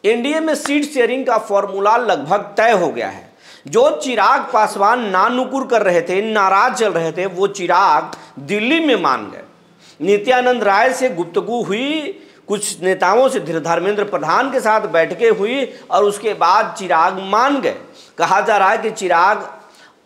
NDA में seat sharing का formula लगभग तय हो गया है। जो चिराग पासवान नानुकुर कर रहे थे, नाराज चल रहे थे, वो चिराग दिल्ली में मान गए। नित्यानंद राय से गुफ्तगू हुई, कुछ नेताओं से धर्मेंद्र प्रधान के साथ बैठकें हुई और उसके बाद चिराग मान गए। कहा जा रहा है कि चिराग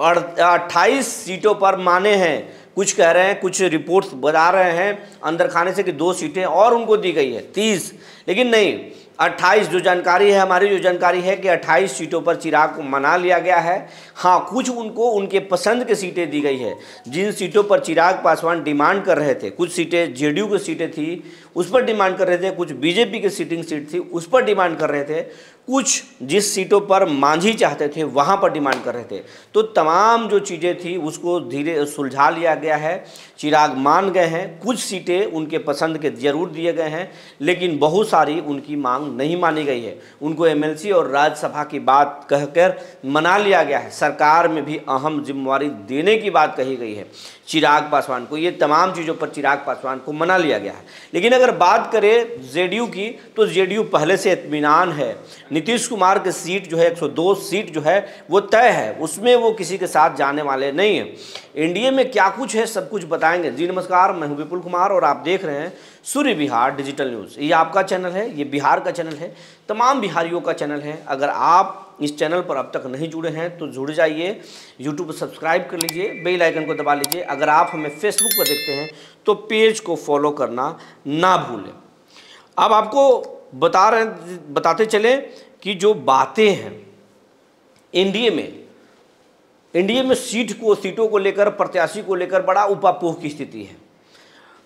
28 सीटों पर माने हैं, कुछ कह रहे हैं, कुछ रिपोर्ट्स बता रहे हैं अंदर खाने से कि 2 सीटें और उनको दी गई है, 30, लेकिन नहीं 28। जो जानकारी है हमारी, जो जानकारी है कि 28 सीटों पर चिराग को मना लिया गया है। हाँ, कुछ उनको उनके पसंद की सीटें दी गई है। जिन सीटों पर चिराग पासवान डिमांड कर रहे थे, कुछ सीटें जेडीयू की सीटें थी उस पर डिमांड कर रहे थे, कुछ बीजेपी की सीटिंग सीट थी उस पर डिमांड कर रहे थे, कुछ जिस सीटों पर मांझी चाहते थे वहाँ पर डिमांड कर रहे थे। तो तमाम जो चीज़ें थी उसको धीरे सुलझा लिया गया है। चिराग मान गए हैं, कुछ सीटें उनके पसंद के जरूर दिए गए हैं, लेकिन बहुत सारी उनकी मांग नहीं मानी गई है। उनको एमएलसी और राज्यसभा की बात कहकर मना लिया गया है। सरकार में भी अहम जिम्मेवारी देने की बात कही गई है चिराग पासवान को। ये तमाम चीज़ों पर चिराग पासवान को मना लिया गया है। लेकिन अगर बात करें जेडीयू की, तो जेडीयू पहले से इत्मीनान है। नीतीश कुमार की सीट जो है 102 सीट जो है वो तय है, उसमें वो किसी के साथ जाने वाले नहीं हैं। एनडीए में क्या कुछ है सब कुछ बताएंगे। जी नमस्कार, मैं हूं विपुल कुमार और आप देख रहे हैं सूर्य बिहार डिजिटल न्यूज़। ये आपका चैनल है, ये बिहार का चैनल है, तमाम बिहारियों का चैनल है। अगर आप इस चैनल पर अब तक नहीं जुड़े हैं तो जुड़ जाइए, यूट्यूब पर सब्सक्राइब कर लीजिए, बेल आइकन को दबा लीजिए। अगर आप हमें फेसबुक पर देखते हैं तो पेज को फॉलो करना ना भूलें। अब आपको बताते चलें कि जो बातें हैं एनडीए में सीटों को लेकर, प्रत्याशी को लेकर बड़ा उपापोह की स्थिति है।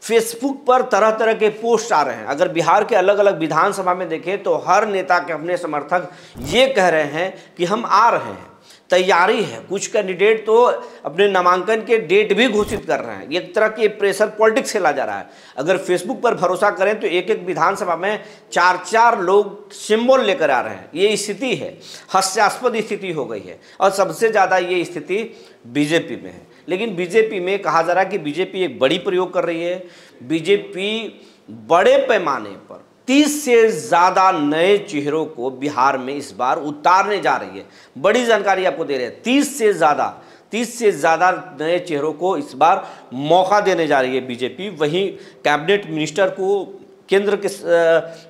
फेसबुक पर तरह तरह के पोस्ट आ रहे हैं। अगर बिहार के अलग अलग विधानसभा में देखें तो हर नेता के अपने समर्थक ये कह रहे हैं कि हम आ रहे हैं, तैयारी है। कुछ कैंडिडेट तो अपने नामांकन के डेट भी घोषित कर रहे हैं। एक तरह की प्रेशर पॉलिटिक्स खेला जा रहा है। अगर फेसबुक पर भरोसा करें तो एक एक विधानसभा में 4-4 लोग सिंबल लेकर आ रहे हैं। ये स्थिति है, हास्यास्पद स्थिति हो गई है। और सबसे ज़्यादा ये स्थिति बीजेपी में है। लेकिन बीजेपी में कहा जा रहा है कि बीजेपी एक बड़ी प्रयोग कर रही है। बीजेपी बड़े पैमाने पर 30 से ज़्यादा नए चेहरों को बिहार में इस बार उतारने जा रही है। बड़ी जानकारी आपको दे रहे हैं, 30 से ज़्यादा नए चेहरों को इस बार मौका देने जा रही है बीजेपी। वहीं कैबिनेट मिनिस्टर को, केंद्र के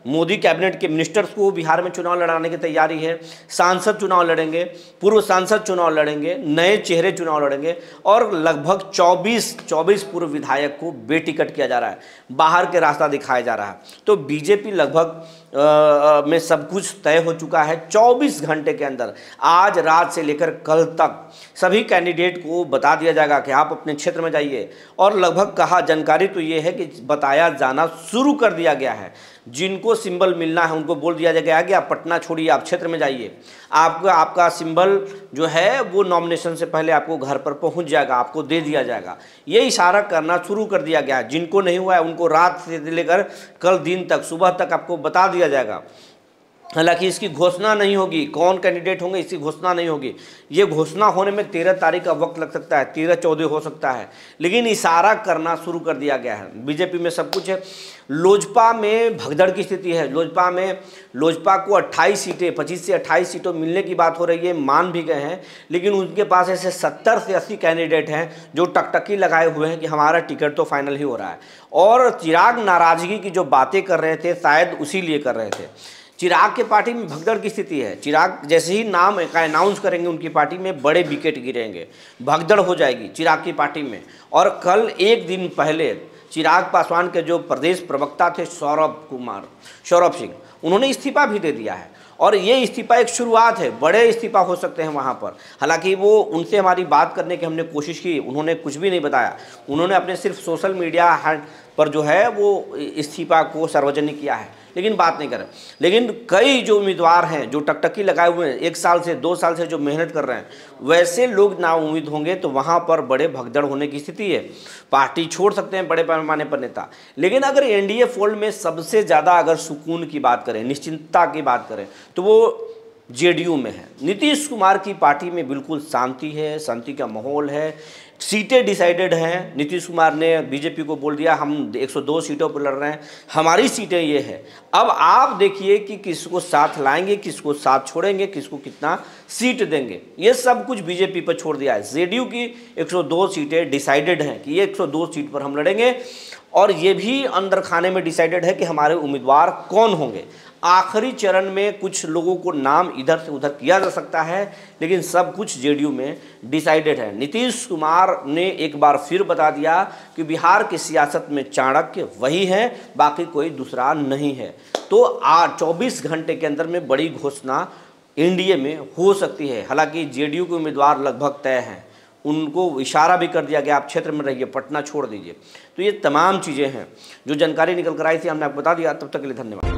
मोदी कैबिनेट के मिनिस्टर्स को बिहार में चुनाव लड़ाने की तैयारी है। सांसद चुनाव लड़ेंगे, पूर्व सांसद चुनाव लड़ेंगे, नए चेहरे चुनाव लड़ेंगे और लगभग 24 पूर्व विधायक को बेटिकट किया जा रहा है, बाहर के रास्ता दिखाया जा रहा है। तो बीजेपी लगभग में सब कुछ तय हो चुका है। 24 घंटे के अंदर, आज रात से लेकर कल तक सभी कैंडिडेट को बता दिया जाएगा कि आप अपने क्षेत्र में जाइए। और लगभग कहा, जानकारी तो ये है कि बताया जाना शुरू कर दिया गया है। जिनको सिंबल मिलना है उनको बोल दिया गया है कि आप पटना छोड़िए, आप क्षेत्र में जाइए। आपका सिंबल जो है वो नॉमिनेशन से पहले आपको घर पर पहुंच जाएगा, आपको दे दिया जाएगा। ये इशारा करना शुरू कर दिया गया है। जिनको नहीं हुआ है उनको रात से लेकर कल दिन तक, सुबह तक आपको बता दिया जाएगा। हालांकि इसकी घोषणा नहीं होगी, कौन कैंडिडेट होंगे इसकी घोषणा नहीं होगी। ये घोषणा होने में 13 तारीख का वक्त लग सकता है, 13-14 हो सकता है, लेकिन इशारा करना शुरू कर दिया गया है। बीजेपी में सब कुछ है। लोजपा में भगदड़ की स्थिति है। लोजपा को 28 सीटें, 25 से 28 सीटों मिलने की बात हो रही है, मान भी गए हैं। लेकिन उनके पास ऐसे 70 से 80 कैंडिडेट हैं जो टकटकी लगाए हुए हैं कि हमारा टिकट तो फाइनल ही हो रहा है। और चिराग नाराजगी की जो बातें कर रहे थे शायद उसी लिए कर रहे थे। चिराग के पार्टी में भगदड़ की स्थिति है। चिराग जैसे ही नाम का अनाउंस करेंगे उनकी पार्टी में बड़े विकेट गिरेंगे, भगदड़ हो जाएगी चिराग की पार्टी में। और कल एक दिन पहले चिराग पासवान के जो प्रदेश प्रवक्ता थे सौरभ सिंह, उन्होंने इस्तीफा भी दे दिया है। और ये इस्तीफा एक शुरुआत है, बड़े इस्तीफा हो सकते हैं वहाँ पर। हालांकि वो उनसे हमारी बात करने की हमने कोशिश की, उन्होंने कुछ भी नहीं बताया। उन्होंने अपने सिर्फ सोशल मीडिया पर जो है वो इस्तीफा को सार्वजनिक किया है, लेकिन बात नहीं कर रहे। लेकिन कई जो उम्मीदवार हैं जो टकटकी लगाए हुए हैं, 1 साल से 2 साल से जो मेहनत कर रहे हैं, वैसे लोग ना उम्मीद होंगे तो वहाँ पर बड़े भगदड़ होने की स्थिति है। पार्टी छोड़ सकते हैं बड़े पैमाने पर नेता। लेकिन अगर एनडीए फोल्ड में सबसे ज़्यादा अगर सुकून की बात करें, निश्चिंतता की बात करें, तो वो जेडीयू में है। नीतीश कुमार की पार्टी में बिल्कुल शांति है, शांति का माहौल है। सीटें डिसाइडेड हैं। नीतीश कुमार ने बीजेपी को बोल दिया हम 102 सीटों पर लड़ रहे हैं, हमारी सीटें ये है। अब आप देखिए कि किसको साथ लाएंगे, किसको साथ छोड़ेंगे, किसको कितना सीट देंगे, ये सब कुछ बीजेपी पर छोड़ दिया है। जेडीयू की 102 सीटें डिसाइडेड हैं कि ये 102 सीट पर हम लड़ेंगे, और ये भी अंदर खाने में डिसाइडेड है कि हमारे उम्मीदवार कौन होंगे। आखिरी चरण में कुछ लोगों को नाम इधर से उधर किया जा सकता है, लेकिन सब कुछ जेडीयू में डिसाइडेड है। नीतीश कुमार ने एक बार फिर बता दिया कि बिहार की सियासत में चाणक्य वही है, बाकी कोई दूसरा नहीं है। तो आज 24 घंटे के अंदर में बड़ी घोषणा एनडीए में हो सकती है। हालांकि जेडीयू के उम्मीदवार लगभग तय हैं, उनको इशारा भी कर दिया गया आप क्षेत्र में रहिए, पटना छोड़ दीजिए। तो ये तमाम चीज़ें हैं जो जानकारी निकल कर आई थी, हमने आपको बता दिया। तब तक के लिए धन्यवाद।